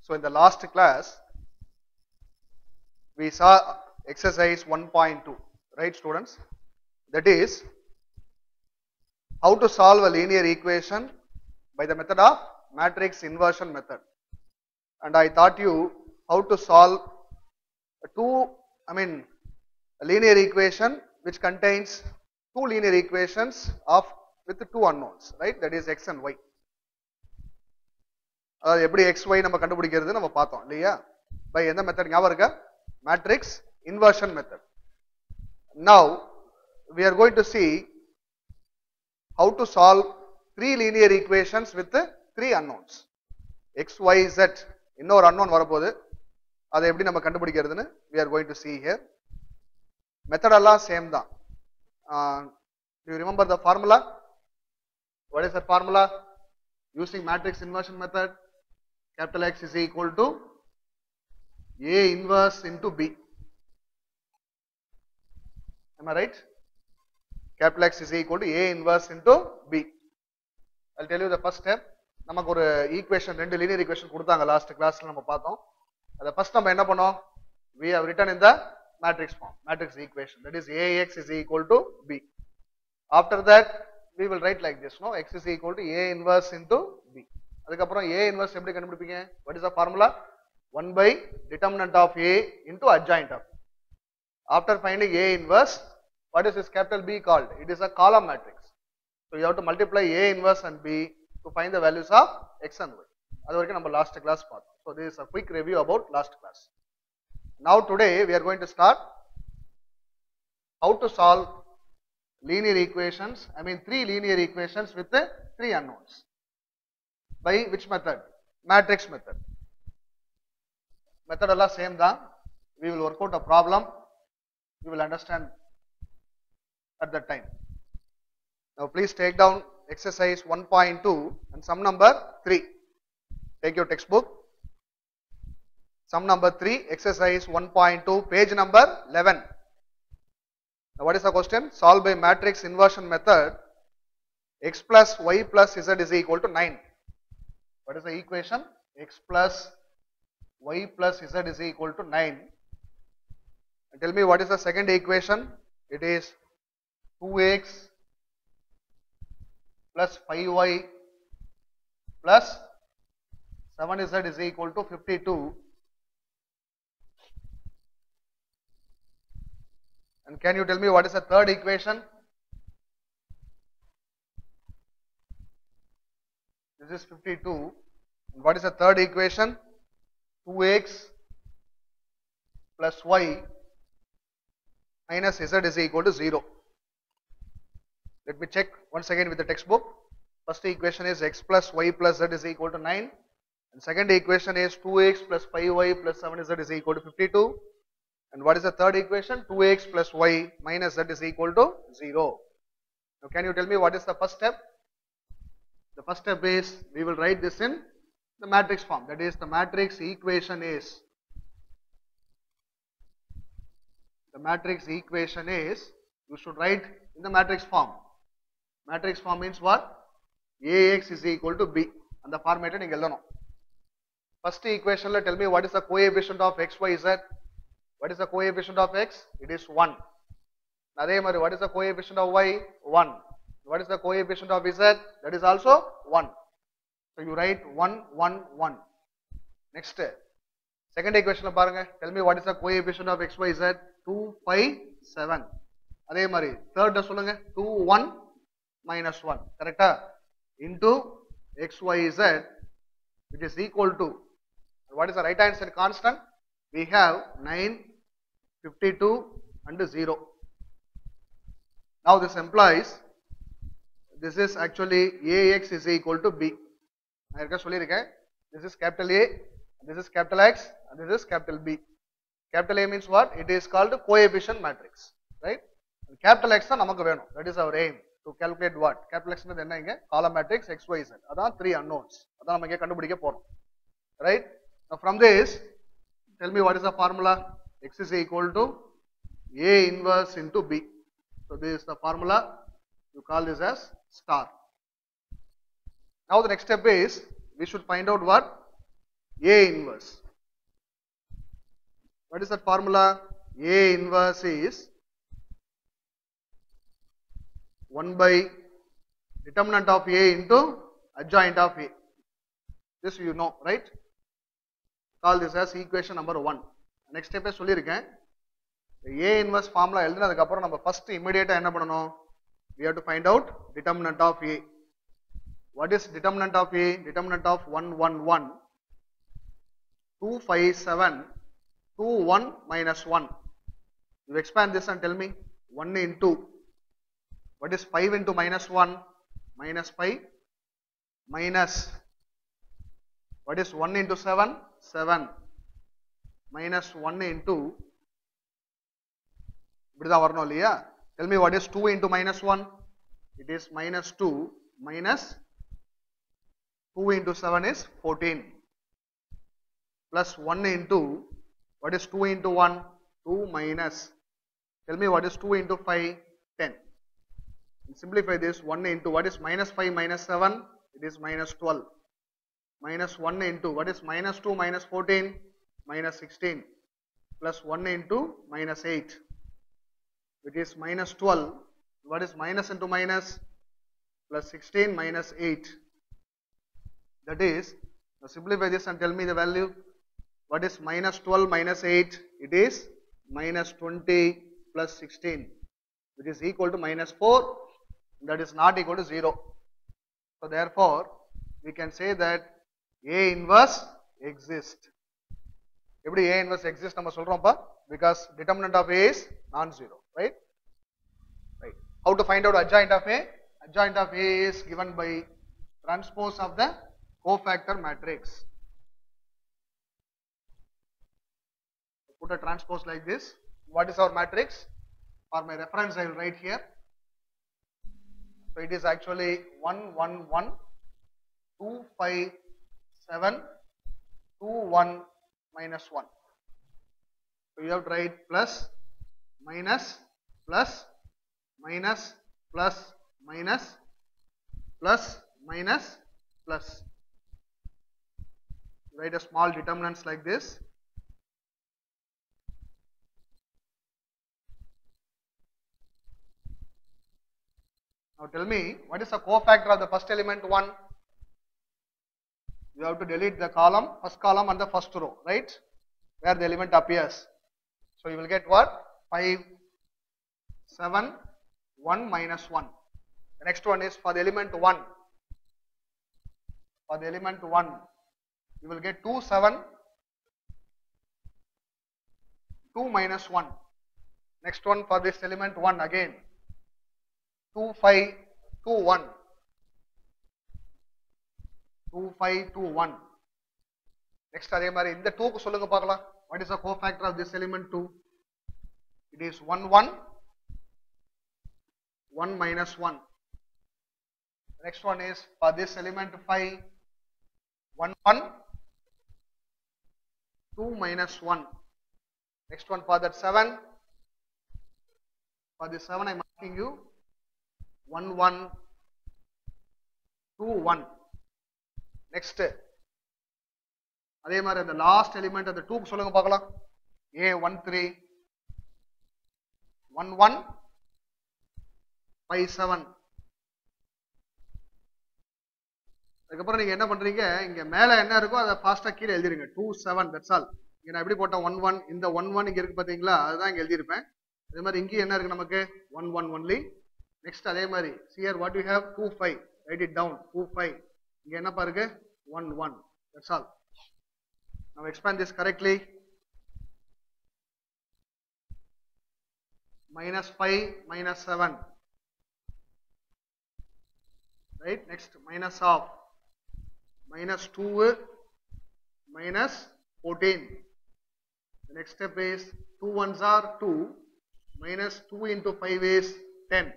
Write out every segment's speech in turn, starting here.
So in the last class, we saw exercise 1.2, right students? That is how to solve a linear equation by the method of matrix inversion method. And I taught you how to solve a linear equation which contains two linear equations with two unknowns, right? That is x and y. அதாவது எப்படி X Y நம்ம கண்டுபிடிக்கிறது நம்ம பார்த்தோம் இல்லையா? By எந்த method ஞாபகம் இருக்கா? Matrix inversion method. Now we are going to see how to solve three linear equations with three unknowns. X, y, z இன்னொரு unknown வரப்போகுது. அதை எப்படி நம்ம கண்டுபிடிக்கிறதுன்னு we are going to see here. Method எல்லாம் same தான். Do you remember the formula? What is the formula? Using matrix inversion method, capital X is equal to A inverse into B. Am I right? Capital X is equal to A inverse into B. I'll tell you the first step. நமக்கு ஒரு equation ரெண்டு linear equation கொடுத்தாங்க last கிளாஸ்ல நம்ம பார்த்தோம். அதை first நம்ம என்ன பண்ணோம்? We have written in the matrix form, matrix equation, that is AX is equal to B. After that we will write like this, no? X is equal to A inverse into B. அதுக்கப்புறம் A inverse எப்படி கண்டுபிடிப்பீங்க? What is the formula? 1 by determinant of A into adjoint of. After finding A inverse, what is this capital B called? It is a column matrix. So you have to multiply A inverse and B to find the values of X and Y. அது வரைக்கும் நம்ம last class பார்த்தோம். So this is a quick review about last class. Now today we are going to start how to solve linear equations, three linear equations with the three unknowns. By which method? Matrix method. Method all same தான். We will work out a problem. You will understand at that time. Now please take down exercise 1.2 and sum number 3. Take your textbook. Sum number 3, exercise 1.2, page number 11. Now what is the question? Solve by matrix inversion method. X plus y plus z is equal to 9. What is the equation? X plus y plus z is equal to 9. And tell me what is the second equation? It is 2x plus 5y plus 7z is equal to 52. And can you tell me what is the third equation? This is 52. And what is the third equation? 2x plus y minus z is equal to 0. Let me check once again with the textbook. First equation is x plus y plus z is equal to 9. And second equation is 2x plus 5y plus 7z is equal to 52. And what is the third equation? 2x plus y minus z is equal to 0. Now can you tell me what is the first step? The first step is we will write this in the matrix form. That is the matrix equation is you should write in the matrix form. Matrix form means what? AX is equal to B. And the format நீங்க எழுதணும். First equation tell me what is the coefficient of x, y, z. What is the coefficient of x? It is 1. அதே மாதிரி what is the coefficient of y? 1. What is the coefficient of z? That is also 1. So you write 1, 1, 1. Next, second equation பாருங்க. Tell me what is the coefficient of x, y, z? 2, 5, 7. அதே மாதிரி third சொல்லுங்க. 2, 1 minus 1. Correct? Into x, y, z, which is equal to, what is the right hand side constant? We have 9, 52 and 0. Now this implies this is actually AX is equal to B. This is capital A, this is capital X, and this is capital B. Capital A means what? It is called coefficient matrix, right? And capital X namakku venum. That is our aim to calculate what? Capital X enna inga column matrix x, y, z. Adha three unknowns. Adha namakku kandupidikka porom. Right? Now from this, tell me what is the formula? X is equal to A inverse into B. So this is the formula. You call this as star. Now the next step is we should find out what? A inverse. What is that formula? A inverse is 1 by determinant of A into adjoint of A. This you know, right? Call this as equation number 1. Next step is சொல்லிருக்கேன். A inverse formula எழுதுனதுக்கு அப்புறம் நம்ம first immediate என்ன பண்ணணும்? We have to find out determinant of A. What is determinant of A? Determinant of 111 257 21 minus 1. You expand this and tell me 1 into what is 5 into minus 1? Minus 5 minus what is 1 into 7? 7 minus 1 into இப்படிதான் வரணும் இல்லையா? Tell me what is 2 into minus 1? It is minus 2 minus 2 into 7 is 14 plus 1 into what is 2 into 1? 2 minus, tell me what is 2 into 5? 10. Simplify this, 1 into what is minus 5 minus 7? It is minus 12. Minus 1 into what is minus 2 minus 14? Minus 16. Plus 1 into minus 8. It is minus 12. What is minus into minus? Plus 16 minus 8. That is, now simplify this and tell me the value. What is minus 12 minus 8? It is minus 20 plus 16, which is equal to minus 4. That is not equal to 0. So therefore, we can say that A inverse exists. Every A inverse exists நம்ம சொல்றோம்ப்பா, because determinant of A is non-zero, right? Right. How to find out adjoint of A? Adjoint of A is given by transpose of the cofactor matrix. Put a transpose like this. What is our matrix? For my reference, I will write here. So it is actually 1 1 1 2 5 7 2 1 minus 1. So you have to write plus minus plus minus plus minus plus minus plus. Write a small determinants like this. Now tell me, what is the cofactor of the first element 1? You have to delete the column, first column and the first row, right? Where the element appears. So you will get what? 5, 7, 1 minus 1. The next one is for the element 1. For the element 1, you will get 2, 7, 2 minus 1. Next one for this element 1 again. 2, 5, 2, 1. 2, 5, 2, 1. Next அதே மாதிரி இந்த 2 க்கு சொல்லுங்க பார்க்கலாம். What is the cofactor of this element 2? It is 1, 1, 1 minus 1. Next one is for this element 5, 1, 1, 2 minus 1. Next one for that 7. For this 7 I am asking you 1, 1, 2, 1. Next, அதே மாதிரி அந்த last element அந்த 2 க்கு சொல்லுங்க பார்க்கலாம். A13 11 57. அதுக்கப்புறம் நீங்க என்ன பண்றீங்க, இங்க மேல என்ன இருக்கோ அதை ஃபாஸ்டா கீழே எழுதிருங்க. 27, தட்ஸ் ஆல். இங்க நான் எப்படி போட்டேன் 11, இந்த 11 இங்க இருக்கு பாத்தீங்களா, அதுதான் இங்க எழுதிருப்பேன். அதே மாதிரி இங்க என்ன இருக்கு நமக்கு 11 only. நெக்ஸ்ட் அதே மாதிரி here what you have 25, write it down 25. இங்க என்ன பாருங்க 11, that's all. Now expand this correctly. Minus 5 minus 7, right? Next minus of minus 2 minus 14. The next step is 2 ones are 2 minus 2 into 5 is 10.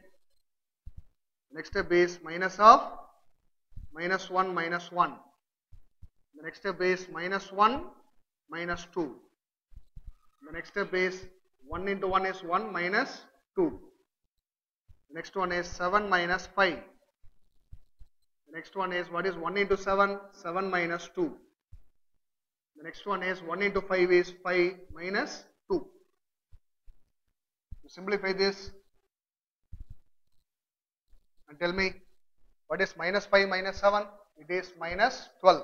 Next step is minus of minus 1 minus 1. The next step is minus 1 minus 2. The next step is 1 into 1 is 1 minus 2. The next one is 7 minus 5. The next one is what is 1 into 7? 7 minus 2. The next one is 1 into 5 is 5 minus 2. You simplify this and tell me what is minus 5 minus 7? It is minus 12.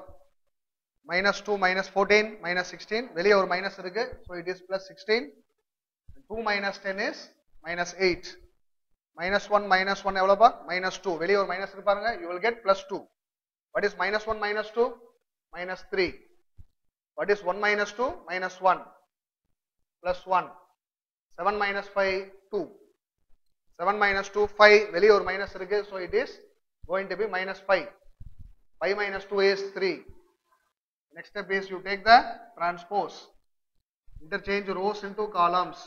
Minus 2 minus 14 minus 16. வெளியே ஒரு minus இருக்கு. So it is plus 16. 2 minus 10 is minus 8. Minus 1 எவ்வளோப்பா? Minus 2. வெளியே ஒரு minus இருக்கு பாருங்க. You will get plus 2. What is minus 1 minus 2? Minus 3. What is 1 minus 2? Minus 1. Plus 1. 7 minus 5, 2. 7 minus 2, 5. வெளியே ஒரு minus இருக்கு. So it is going to be minus 5. 5 minus 2 is 3. Next step is you take the transpose. Interchange rows into columns.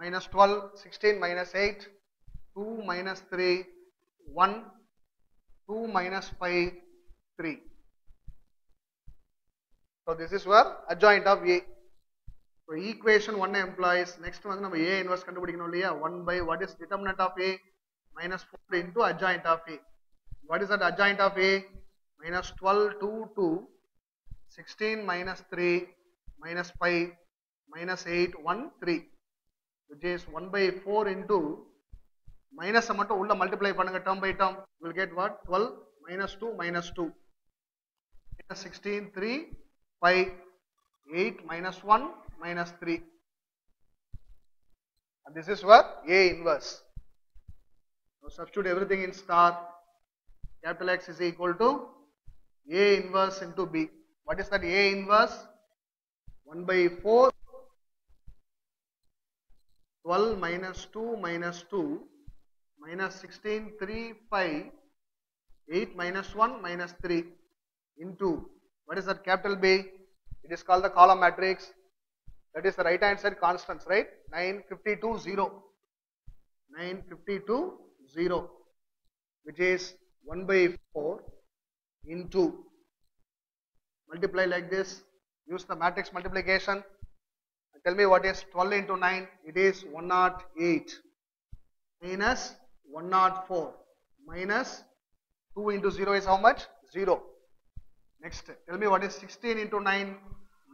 Minus 12, 16 minus 8, 2 minus 3, 1, 2 minus 5, 3. So this is your adjoint of A. So equation 1 implies, next one we A inverse கண்டுபிடிக்கணும் இல்லையா? 1 by what is determinant of A? Minus 4 into adjoint of A. What is that adjoint of A? Minus 12, 2, 2, 16 minus 3, minus 5, minus 8, 1, 3. Which is 1 by 4 into minus மட்டும் உள்ள multiply பண்ணுங்க term by term. You will get what? 12 minus 2 minus 2. Minus 16, 3, 5, 8 minus 1 minus 3. And this is what? A inverse. Now substitute everything in star. Capital X is equal to A inverse into B. What is that A inverse? 1 by 4, 12 minus 2 minus 2, minus 16, 3, 5, 8 minus 1 minus 3 into, what is that capital B? It is called the column matrix. That is the right hand side constants, right? 9, 52, 0. 9, 52, 0. Which is 1 by 4 into, multiply like this, use the matrix multiplication, and tell me what is 12 into 9, it is 108, minus 104, minus 2 into 0 is how much? 0. Next, tell me what is 16 into 9,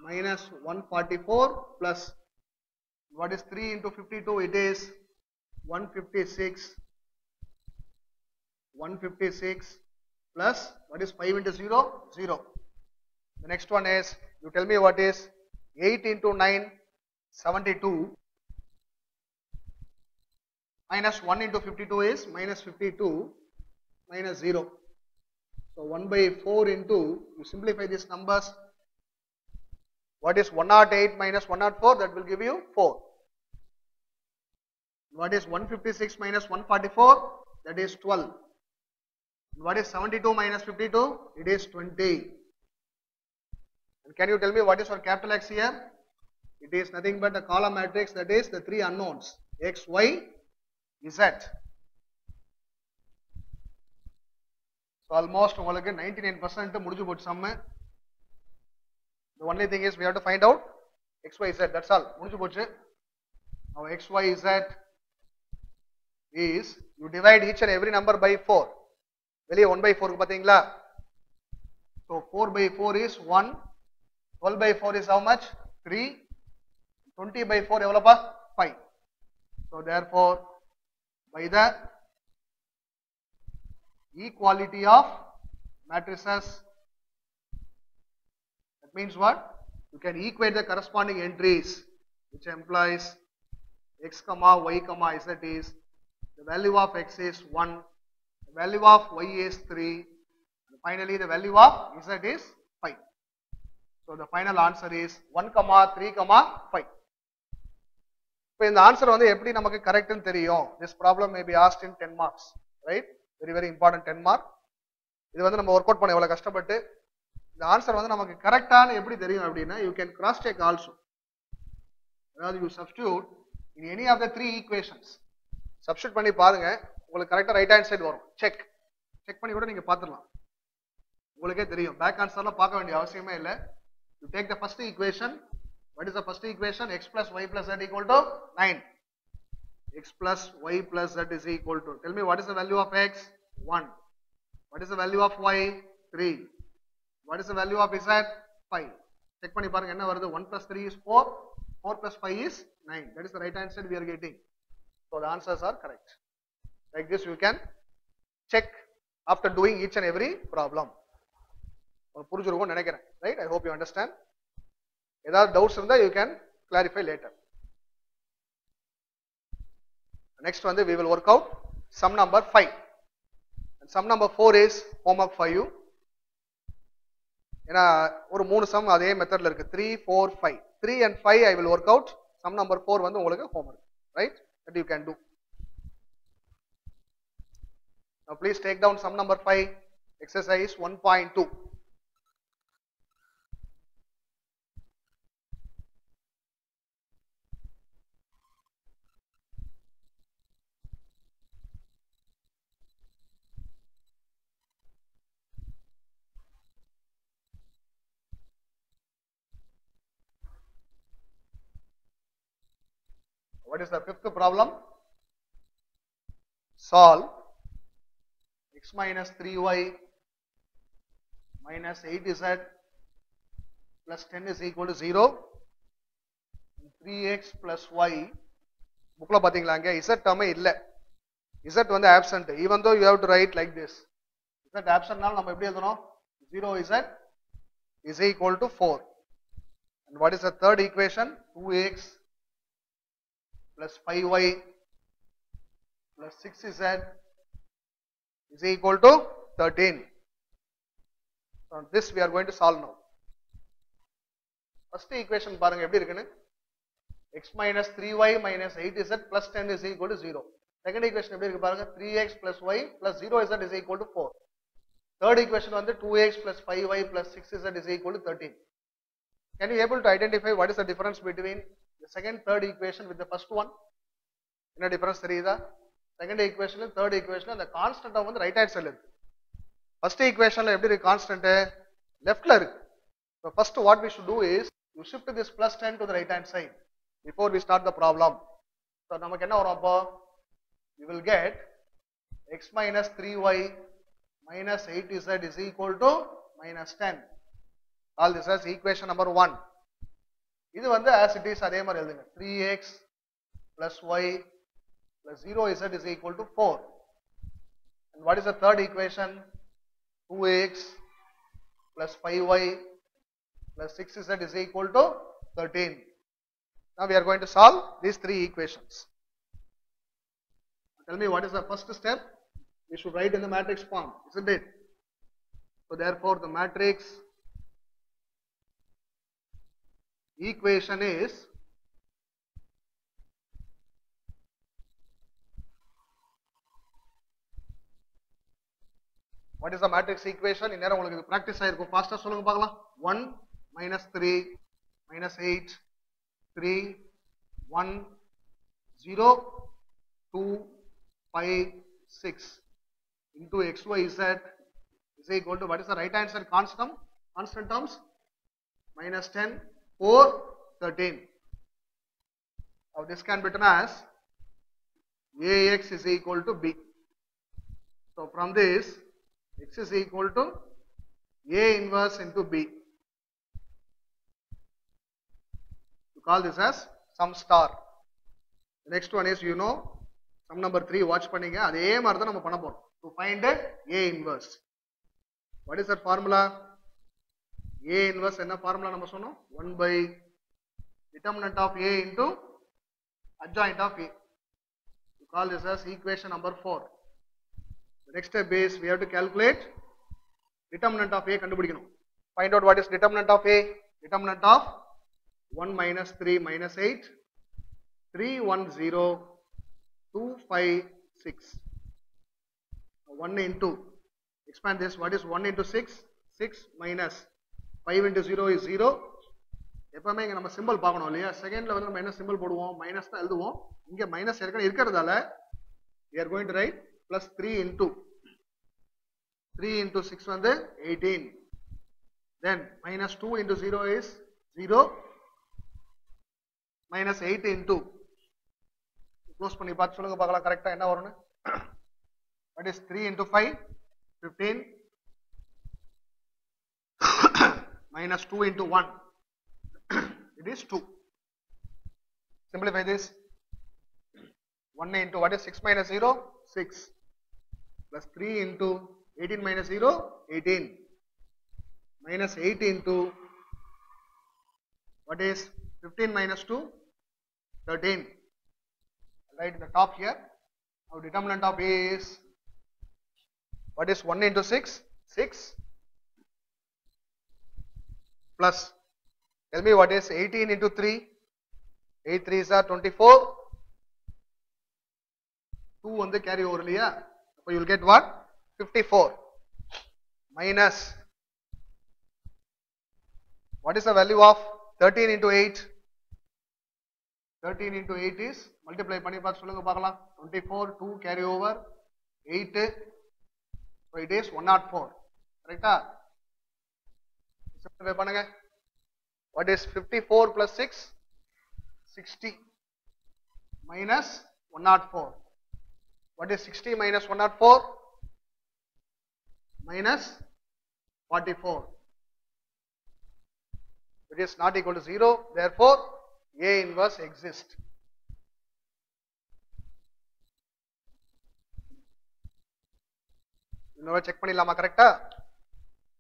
minus 144, plus, what is 3 into 52, it is 156, 156 plus what is 5 into 0? 0. The next one is, you tell me what is 8 into 9, 72 minus 1 into 52 is minus 52 minus 0. So 1 by 4 into, you simplify these numbers. What is 108 minus 104? That will give you 4. What is 156 minus 144? That is 12. What is 72 minus 52? It is 20. And can you tell me what is our capital X here? It is nothing but a column matrix, that is the three unknowns X, Y, Z. So almost 99% முடிஞ்சு போச்சு sum. The only thing is we have to find out X, Y, Z. That's all. முடிஞ்சு போச்சு. Now X, Y, Z is, you divide each and every number by 4. வெளியே 1 by 4 பாத்தீங்களா? So 4 by 4 is 1, 12 by 4 is how much? 3, 20 by 4 எவ்வளவுப்பா? 5. So therefore, by the equality of matrices, that means what? You can equate the corresponding entries, which implies x comma y comma z is, the value of x is 1, the value of y is 3, and finally the value of z is 5. So the final answer is 1 comma 3 comma 5. இப்போ இந்த answer வந்து எப்படி நமக்கு கரெக்ட்னு தெரியும்? This problem may be asked in 10 marks, right? Very important 10 mark. இது வந்து நம்ம work out பண்ண எவ்வளவு கஷ்டப்பட்டு இந்த ஆன்சர் வந்து நமக்கு கரெக்டான எப்படி தெரியும் அப்படின்னா, you can cross check also. அதாவது you substitute in any of the three equations. Substitute பண்ணி பாருங்க, உங்களுக்கு கரெக்டா ரைட் ஹேண்ட் சைடு வரும். செக் பண்ணி கூட நீங்க பாத்துடலாம். உங்களுக்கே தெரியும். பேக் ஆன்சர்லாம் பார்க்க வேண்டிய அவசியமே இல்லை. You take the first equation. What is the first equation? X plus y plus z equal to 9. X plus y plus z is equal to, tell me what is the value of x? 1. What is the value of y? 3. What is the value of z? 5. Check பண்ணி பாருங்க என்ன வருது. 1 plus 3 is 4. 4 plus 5 is 9. That is the right hand side we are getting. So the answers are correct. Like this you can check after doing each and every problem. புரிஞ்சிருக்கும் நினைக்கிறேன். Right? I hope you understand. ஏதாவது doubts இருந்தா you can clarify later. Next வந்து we will work out sum number 5. And sum number 4 is homework for you. ஏன்னா ஒரு 3 sum அதே மெத்தட்ல இருக்கு. 3, 4, 5. 3 and 5 I will work out. Sum number 4 வந்து உங்களுக்கு homework. Right? That you can do. Now please take down sum number 5. Exercise 1.2. What is the fifth problem? Solve x minus 3y minus 8z plus 10 is equal to 0. 3x plus y. புக்ல பாத்தீங்களா அங்க z டேர்மே இல்ல. z வந்து absent. Even though you have to write like this. z absent நால நம்ம எப்படி எழுதணும்? 0z is equal to 4. And what is the third equation? 2x plus 5y plus 6z is equal to 13. So this we are going to solve now. First equation பாருங்க எப்படி இருக்குன்னு. x minus 3y minus 8z plus 10 is equal to 0. Second equation எப்படி இருக்கு பாருங்க. 3x plus y plus 0z is equal to 4. Third equation வந்து 2x plus 5y plus 6z is equal to 13. Can you able to identify what is the difference between the second, third equation with the first one? என்ன difference தெரியுதா? Second equation, third equation, the constant வந்து right hand side இருக்கு. First equationல எப்படி இருக்கு constant? Leftல இருக்கு. So first what we should do is you shift this plus 10 to the right hand side before we start the problem. So நமக்கு என்ன வரும் அப்போ? We will get x minus 3y minus 8z is equal to minus 10. All this as equation number 1. இது வந்து as it is அதே மாதிரி எழுதுங்க. 3x plus y plus 0z is equal to 4. And what is the third equation? 2x plus 5y plus 6z is equal to 13. Now we are going to solve these three equations. Tell me what is the first step? We should write in the matrix form, isn't it? So therefore the matrix equation is what is the matrix equation? In நேரம் உங்களுக்கு practice ஆயிருக்கும். ஃபாஸ்டா சொல்லுங்க பார்க்கலாம். 1 minus 3 minus 8 3 1 0 2 5 6 into xyz is equal to what is the right hand side constant terms? Minus 10 4 13. Now this can be written as ax is equal to b. So from this x is equal to a inverse into b. You call this as sum star. The next one is you know sum number 3 watch பண்ணீங்க அதே மாதிரி தான் நம்ம பண்ண போறோம். To find a inverse. What is that formula? A inverse என்ன formula நம்ம சொன்னோம்? 1 by determinant of a into adjoint of a. You call this as equation number 4. The next step is we have to calculate determinant of a கண்டுபிடிக்கணும். Find out what is determinant of a. Determinant of 1 minus 3 minus 8 3 1 0 2 5 6. 1 into expand this. What is 1 into 6? 6 minus 5 into 0 is 0. எப்பவுமே இங்க நம்ம simple பார்க்கணும் இல்லையா? செகண்ட்ல வந்து நம்ம என்ன சிம்பிள் போடுவோம்? மைனஸ் தான் எழுதுவோம். இங்க மைனஸ் ஏற்கனவே இருக்கிறதால we are going to write plus 3 into 6 வந்து 18. Then minus 2 into 0 is 0. Minus 8 into close பண்ணி பார்த்து சொல்லுங்க பார்க்கலாம் கரெக்டா என்ன வரும்னு. What is 3 into 5? 15. minus 2 into 1. It is 2. Simplify this. 1 into what is 6 minus 0? 6. Plus 3 into 18 minus 0? 18. Minus 8 into what is 15 minus 2? 13. Right in the top here. Our determinant of A is what is 1 into 6? 6. Plus, tell me what is 18 into 3? 8 3s are 24. 2 on the carry over liya. So you will get what? 54. Minus, what is the value of 13 into 8? 13 into 8 is, multiply பண்ணி பார்த்து சொல்லுங்க பார்க்கலாம். 24, 2 carry over, 8. So it is 104. Correct? Simplify பண்ணுங்க. What is 54 plus 6? 60. Minus 104. What is 60 minus 104? Minus 44. It is not equal to 0. Therefore, A inverse exists. Check பண்ணிடலாமா கரெக்டா?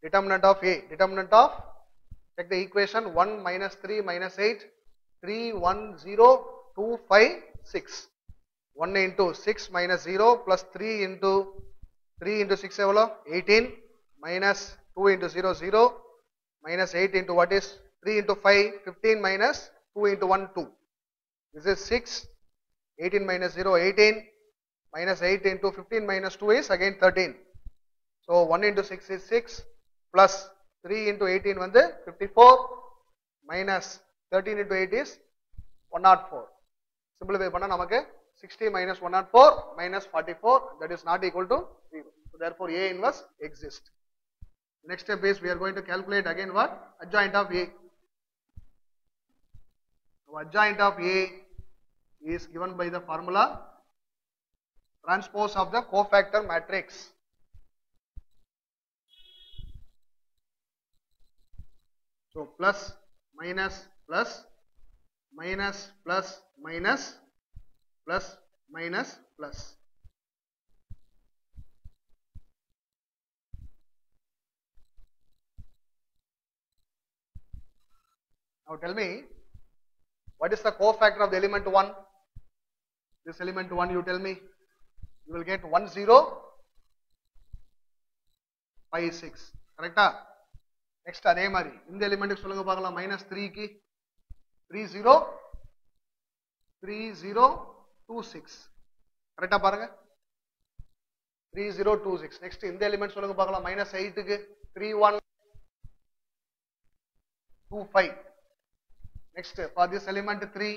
Determinant of A. Determinant of, check the equation, 1 minus 3 minus 8, 3, 1, 0, 2, 5, 6. 1 into 6 minus 0 plus 3 into 6 எவ்வளோ? 18 minus 2 into 0, 0 minus 8 into what is 3 into 5, 15 minus 2 into 1, 2. This is 6, 18 minus 0, 18 minus 8 into 15 minus 2 is again 13. So 1 into 6 is 6 plus 3 into 18 வந்து 54 minus 13 into 8 is 104. Simplify பண்ணா நமக்கு 60 minus 104 minus 44, that is not equal to 0. So therefore A inverse exists. Next step is we are going to calculate again what? Adjoint of A. So adjoint of A is given by the formula transpose of the cofactor matrix. So plus, minus, plus, minus, plus, minus, plus, minus, plus. Now tell me, what is the cofactor of the element 1? This element 1, you tell me. You will get 1, 0, 5, 6. Correct? Next, அதே மாதிரி இந்த எலிமெண்ட்டுக்கு சொல்லுங்க பார்க்கலாம். Minus 3க்கு 3, 0, 3, 0, 2, 6. கரெக்டா பாருங்க. 3, 0, 2, 6. Next இந்த element சொல்லுங்க பார்க்கலாம். Minus 8க்கு 3, 1, 2, 5. Next, for this element 3,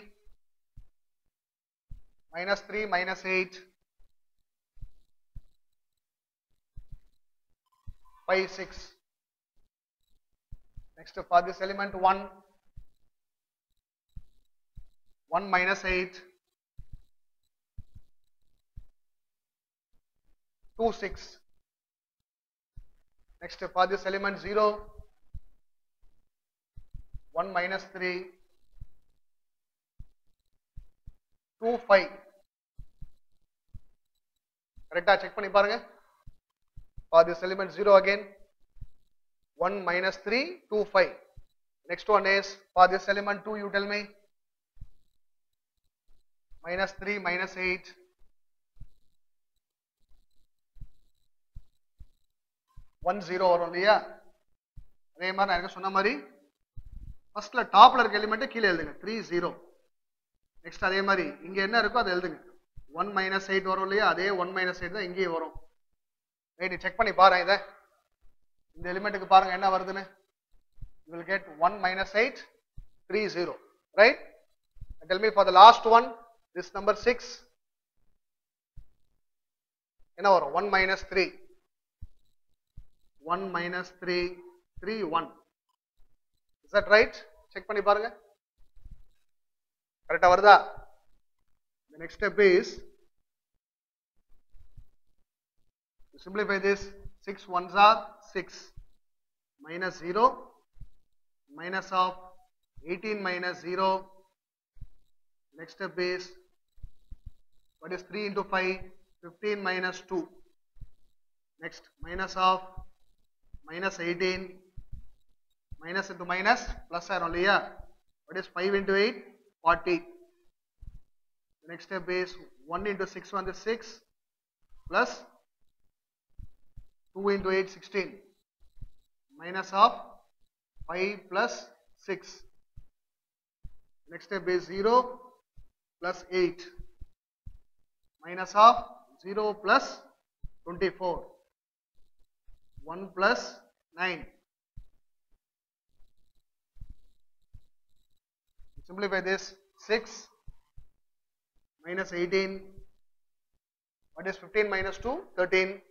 minus 3, minus 8, 5, 6. Next, for this element 1, 1 minus 8, 2, 6. Next, for this element 0, 1 minus 3, 2, 5. Correct? Check பண்ணி பாருங்க. For this element 0 again, 1 minus 3, 2, 5. Next one is, for this element 2, you tell me. Minus 3, minus 8. One zero வரும் இல்லையா? அதே மாதிரி நான் சொன்ன மாதிரி ஃபர்ஸ்ட்ல டாப்ல இருக்க எலிமெண்ட் கீழே எழுதுங்க. 3, 0. நெக்ஸ்ட் அதே மாதிரி இங்க என்ன இருக்கோ அதை எழுதுங்க. 1 minus 8 வரும் இல்லையா? அதே 1 minus 8 தான் இங்கேயே வரும். ரைட், செக் பண்ணி பாருங்க இதை. இந்த எலிமெண்ட்டுக்கு பாருங்க என்ன வருதுன்னு. You will get 1 minus 8, 3, 0. Right? And tell me for the last one, this number 6. என்ன வரும்? 1 minus 3. 1 minus 3, 3, 1. Is that right? Check பண்ணி பாருங்க. கரெக்டா வருதா? The next step is to simplify this. 6 ones are 6 minus 0 minus of 18 minus 0. Next step is, what is 3 into 5? 15 minus 2. Next, minus of minus 18. Minus into minus, plus are only, yeah. What is 5 into 8? 40. The next step is 1 into 6, 1 is 6. Plus 2 into 8, 16. Minus of 5 plus 6. Next step is 0 plus 8. Minus of 0 plus 24. 1 plus 9. Simplify this. 6 minus 18. What is 15 minus 2? 13.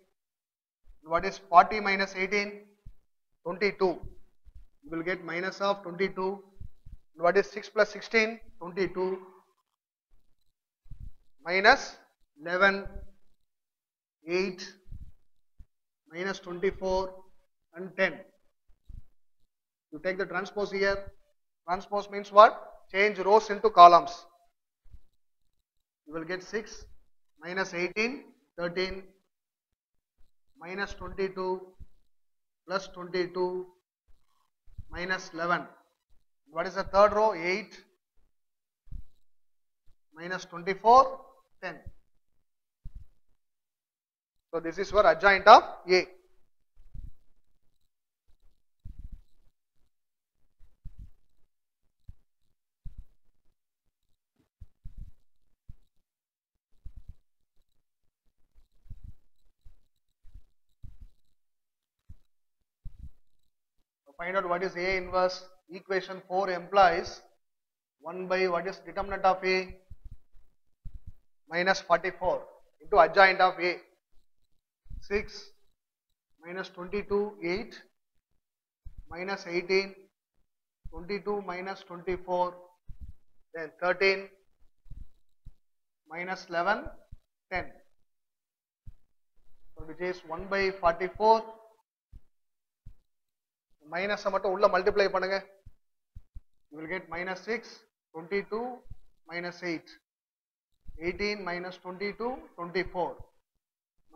What is 40 minus 18? 22. You will get minus of 22. What is 6 plus 16? 22. Minus 11. 8. Minus 24 and 10. You take the transpose here. Transpose means what? Change rows into columns. You will get 6 minus 18, 13, minus 22, plus 22, minus 11. What is the third row? 8, minus 24, 10. So this is your adjoint of A. Find out what is A inverse. Equation 4 implies 1 by what is determinant of A? Minus 44 into adjoint of A. 6 minus 22, 8, minus 18, 22 minus 24, then 13, minus 11, 10. So which is 1 by 44. Minus மட்டும் உள்ள multiply பண்ணுங்க. You will get minus 6, 22, minus 8, 18 minus 22, 24,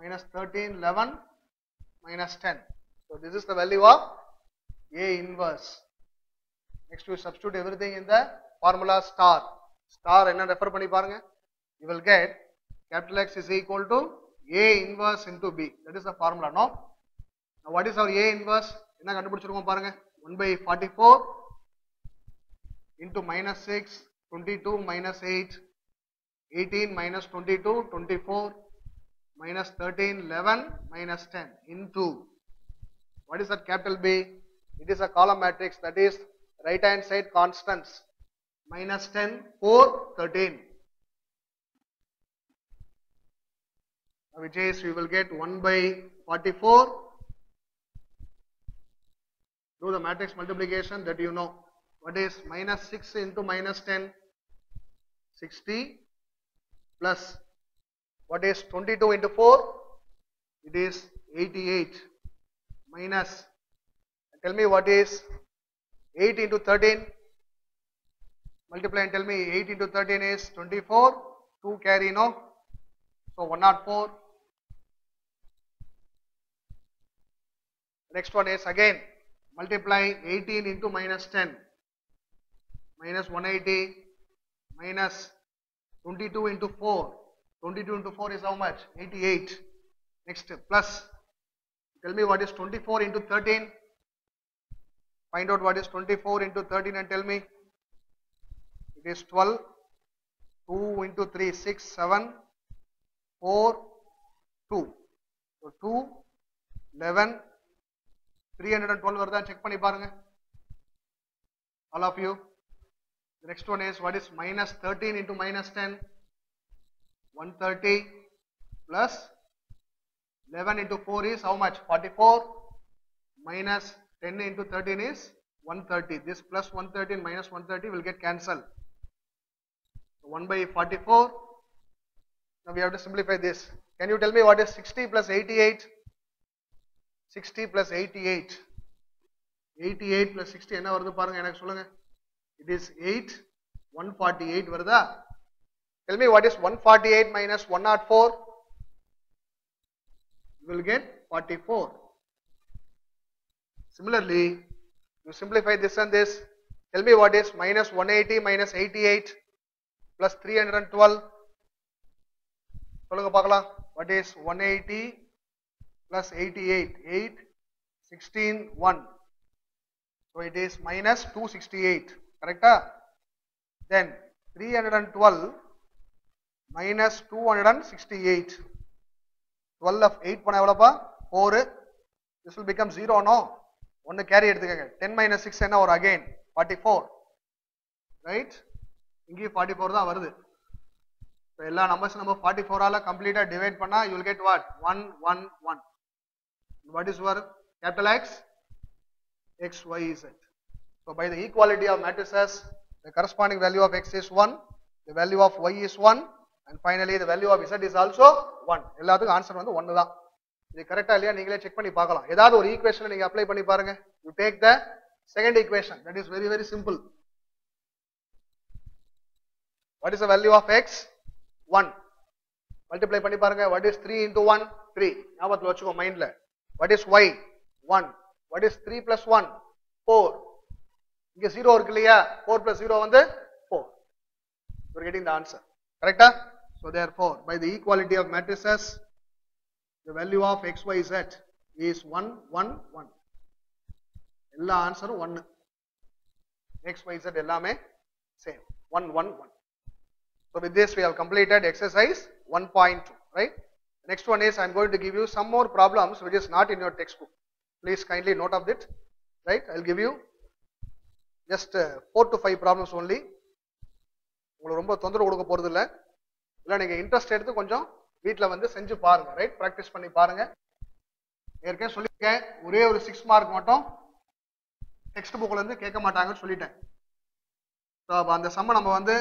minus 13, 11, minus 10. So this is the value of A inverse. Next you substitute everything in the formula star. Star என்ன refer பண்ணி பாருங்க. You will get capital X is equal to A inverse into B. That is the formula, no? Now what is our A inverse? என்ன கண்டுபிடிச்சிருக்கோம் பாருங்க. 1 by 44 into minus 6, 22 minus 8, 18 minus 22, 24, minus 13, 11, minus 10 into, what is that capital B? It is a column matrix, that is right hand side constants. Minus 10, 4, 13. Which is, we will get 1 by 44. Do the matrix multiplication that you know. What is minus 6 into minus 10? 60 plus what is 22 into 4? It is 88 minus, tell me what is 8 into 13? Multiply and tell me 8 into 13 is 24. 2 carry, no? So 104. Next one is again multiply 18 into minus 10, minus 180, minus 22 into 4. 22 into 4 is how much? 88. Next plus, tell me what is 24 into 13. Find out what is 24 into 13 and tell me. It is 12. 2 into 3, 6, 7, 4, 2. So 2, 11, 312 வருதா check பண்ணி பாருங்க. All of you. The next one is, what is minus 13 into minus 10? 130 plus 11 into 4 is how much? 44 minus 10 into 13 is 130. This plus 113 minus 130 will get cancelled. So 1 by 44. Now we have to simplify this. Can you tell me what is 60 plus 88? 60 plus 88. 88 plus 60 என்ன வருது பாருங்க எனக்கு சொல்லுங்க. It is 8, 148 வருதா? Tell me what is 148 minus 104? You will get 44. Similarly, you simplify this and this. Tell me what is minus 180 minus 88 plus 312. சொல்லுங்க பார்க்கலாம். What is 180 plus 88? 8, 16, 1. So it is minus 268. Correct? Then 312 minus 268. 12 of 8 பண்ண எவ்வளவுப்பா? 4. This will become 0 no? 1 carry எடுத்துக்கங்க. 10 minus 6 என்ன வரும் again? 44. Right? இங்கே 44 தான் வருது. So எல்லா நம்பர்ஸ் நம்ம 44 ஆல கம்ப்ளீட்டா டிவைட் பண்ணா you will get what? 1 1 1. What is your capital X? X, Y, Z. So by the equality of matrices, the corresponding value of X is 1, the value of Y is 1, and finally the value of Z is also 1. எல்லாத்துக்கும் answer வந்து 1 தான். இது கரெக்ட்டா இல்லையா நீங்களே check பண்ணி பார்க்கலாம். ஏதாவது ஒரு ஈக்குவேஷனை நீங்க அப்ளை பண்ணி பாருங்க. You take the second equation. That is very very simple. What is the value of X? 1. Multiply பண்ணி பாருங்க. What is 3 into 1? 3. ஞாபகத்துல வச்சுக்கோ மைண்ட்ல. What is Y? 1. What is 3 plus 1? 4. இங்க 0 இருக்கு இல்லையா? 4 plus 0 வந்து 4. You are getting the answer. Correct? So therefore, by the equality of matrices, the value of X, Y, Z is 1 1 1. எல்லா ஆன்சரும் 1. X, Y, Z எல்லாமே same. 1 1 1. So with this we have completed exercise 1.2, right? Next one is I am going to give you some more problems which is not in your textbook. Please kindly note of it, right? I will give you just 4 to 5 problems only. உங்களுக்கு ரொம்ப தொந்தரவு கொடுக்க போறது இல்ல. இல்ல நீங்க interest எடுத்து கொஞ்சம் வீட்ல வந்து செஞ்சு பாருங்க, ரைட்? பிராக்டிஸ் பண்ணி பாருங்க. ஏற்கனவே சொல்லிருக்கேன், ஒரே ஒரு 6 மார்க் மட்டும் டெக்ஸ்ட் புக்ல இருந்து கேட்க மாட்டாங்கன்னு சொல்லிட்டேன். சோ அப்ப அந்த சம்ம நம்ம வந்து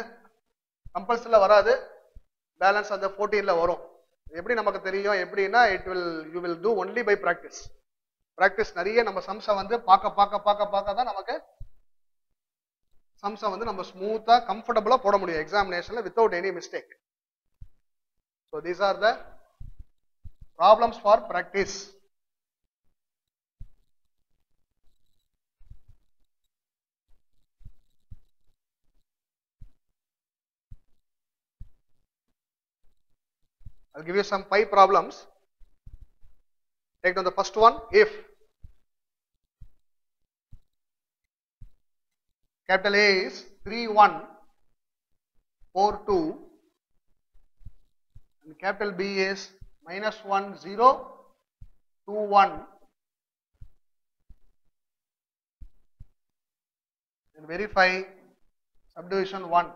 கம்பல்சரில வராது, பேலன்ஸ் அந்த 14ல வரும். எப்படி நமக்கு தெரியும் எப்படின்னா you will do only by practice. Practice நிறைய நம்ம சம்ஸை வந்து பார்க்க தான் நமக்கு சம்ஸை வந்து நம்ம ஸ்மூத்தா கம்ஃபர்டபுளா போட முடியும் எக்ஸாமினேஷன்ல without any mistake. So these are the problems for practice. I'll give you some 5 problems. Take down the first one. If capital A is 3 1 4 2 and capital B is minus 1 0 2 1, and verify subdivision 1.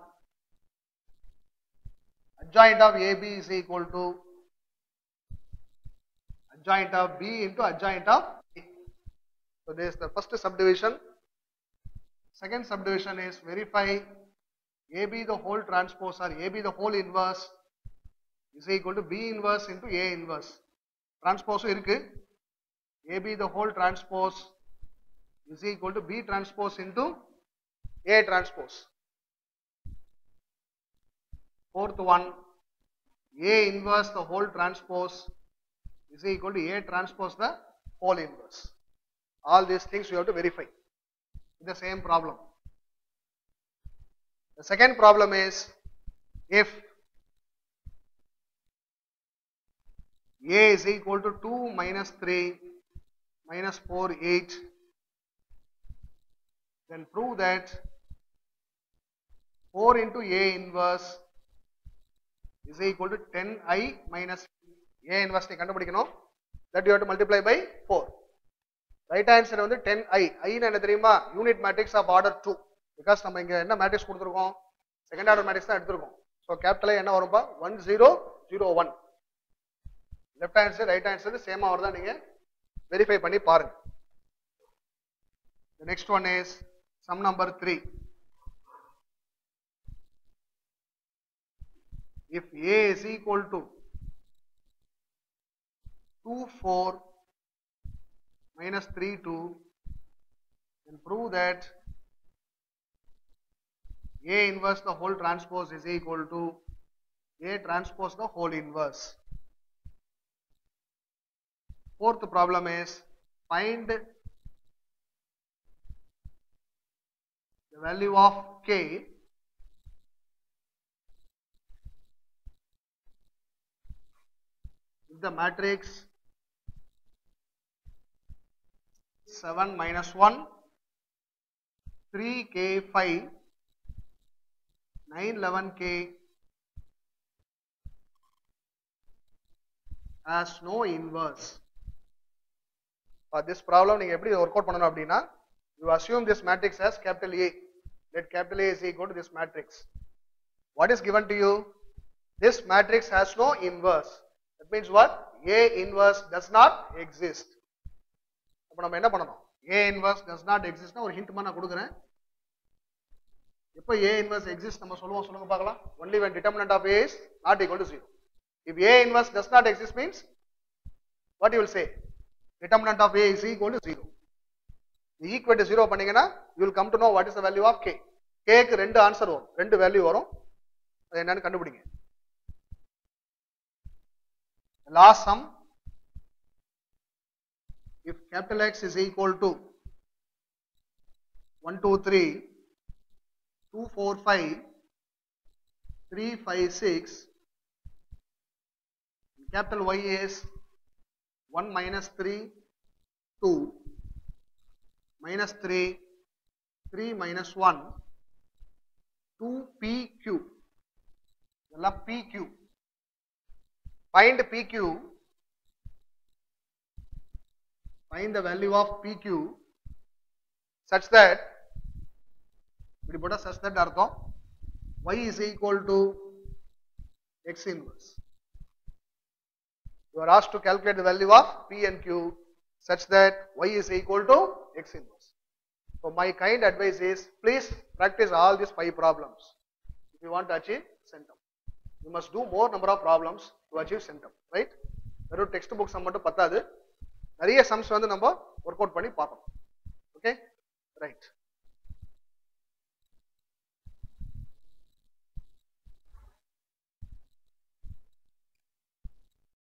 Adjoint of AB is equal to adjoint of B into adjoint of A. So this is the first subdivision. Second subdivision is verify AB the whole transpose or AB the whole inverse is equal to B inverse into A inverse. Transpose irukku. AB the whole transpose is equal to B transpose into A transpose. Fourth one, A inverse the whole transpose is equal to A transpose the whole inverse. All these things you have to verify. The same problem. The second problem is if A is equal to 2 minus 3 minus 4 8, then prove that 4 into A inverse is equal to 10I minus A inverse நீ கண்டுபிடிக்கணும். That you have to multiply by 4. Right answer வந்து 10I. I என்ன தெரியுமா? Unit matrix of order 2. Because நம்ம இங்க என்ன matrix கொடுத்துருக்கோம்? Second order matrix தான் எடுத்திருக்கோம். ஸோ கேபிட்டல் என்ன வரும்பா? 1 0 0 1. லெஃப்ட் ஆன்சர் ரைட் ஆன்சர் சேமா வருதா நீங்க வெரிஃபை பண்ணி பாருங்க. The next one is sum number 3. If A is equal to 2 4 minus 3 2 then prove that A inverse the whole transpose is equal to A transpose the whole inverse. Fourth problem is find the value of K if the matrix 7 minus 1, 3K 5, 9 11K has no inverse. For this problem, you எப்படி work out பண்ணணும் அப்படினா, you assume this matrix as capital A. Let capital A is equal to this matrix. What is given to you? This matrix has no inverse. That means what? A inverse does not exist. அப்ப நம்ம என்ன பண்ணணும்? A inverse does not exist னா ஒரு hint நான் கொடுக்கிறேன். எப்ப A inverse exists நம்ம சொல்லுங்க பார்க்கலாம். Only when determinant of A is not equal to 0. If A inverse does not exist means what you will say? Determinant of A is equal to 0. The equal to 0 பண்ணீங்கன்னா you will come to know what is the value of K. K க்கு ரெண்டு answer வரும், ரெண்டு value வரும். அது என்னன்னு கண்டுபிடிங்க. Last sum, if capital X is equal to 1 2 3 2 4 5 3 5 6, capital Y is 1 minus 3 2 minus 3 3 minus 1 2 PQ. இதெல்லாம் PQ. Find PQ. Find the value of PQ such that இப்படி போட்டா such that அர்த்தம் Y is equal to X inverse. You are asked to calculate the value of P and Q such that Y is equal to X inverse. So my kind advice is please practice all these 5 problems if you want to achieve centum. You must do more number of problems to achieve centum, right? வெறும் text books மட்டும் பத்தாது, நிறைய sums வந்து நம்ம work out பண்ணி பார்க்கணும். Okay, right.